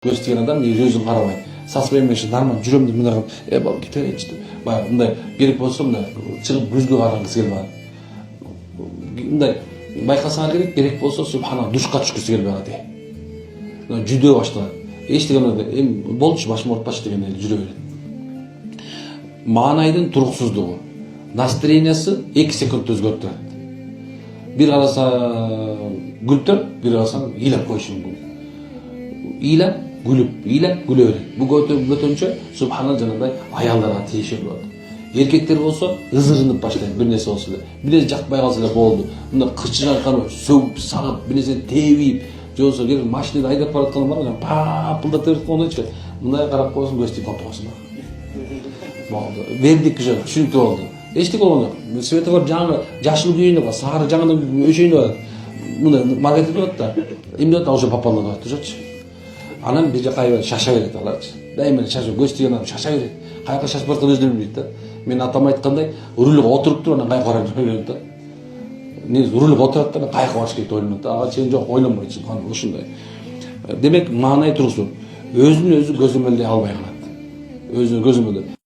көз тиген адам негізі өзін қарамайды. Саспаймен нормально жүремін мына бал кетейінші деп. Баяғы мындай керек болса мына шығып көзге қарағысы келмеді. Мындай байқасаңар керек болса субхана душқа түшкісі келмей қалады. Жүдеу башталады. Ештеген болчу башым ауыртпашы деген жүре береді. Маанайдың тұрғысыздығы, настроениясы 2 секунд өзгеріп тұрады. Bir қараса күліп тұр, бір қарасаң илап қойшы мүмкін. Илап, күліп, илап, күле береді. Бұл өтінше субхана жаңағыдай аялдарға тиешелі болады. Еркектер болса ызырынып баштайды бір нәрсе болса да. Bir нәрсе жақпай қалса да болды. Мында қыршыған қармай, сөгіп, сағып, бір нәрсе тебиіп, жоғысы керек машинада айдап бара жатқан бар, папылдап беріп қойған шығар. Мындай қарап қойсын, көз тиіп қалып қойсын. Болды. Бердік жа, түсінікті болды. Ештеңе болған жоқ. Светофор жаңа жашыл күйінде бар, сары жаңадан өшейінде бар. Мында маркетинг болады да. Именно уже попало да, жүрші. Анам bir жаққа шаша береді аларчы. Даймен шаша көз тиген адам шаша береді. Қайаққа шашып баратқан өздері білмейді да. Мен атам айтқандай, рульге отырып тұр, ана қайаққа қарап жүреді да. Негізі рульге отырады да, қайаққа барыш керек ойланады да. Аға сен жоқ ойланбайсың, қан осындай. Демек, мағынай тұрғысы. Өзін өзі көзөмөлдей албай қалады. Өзін көзөмөлдей.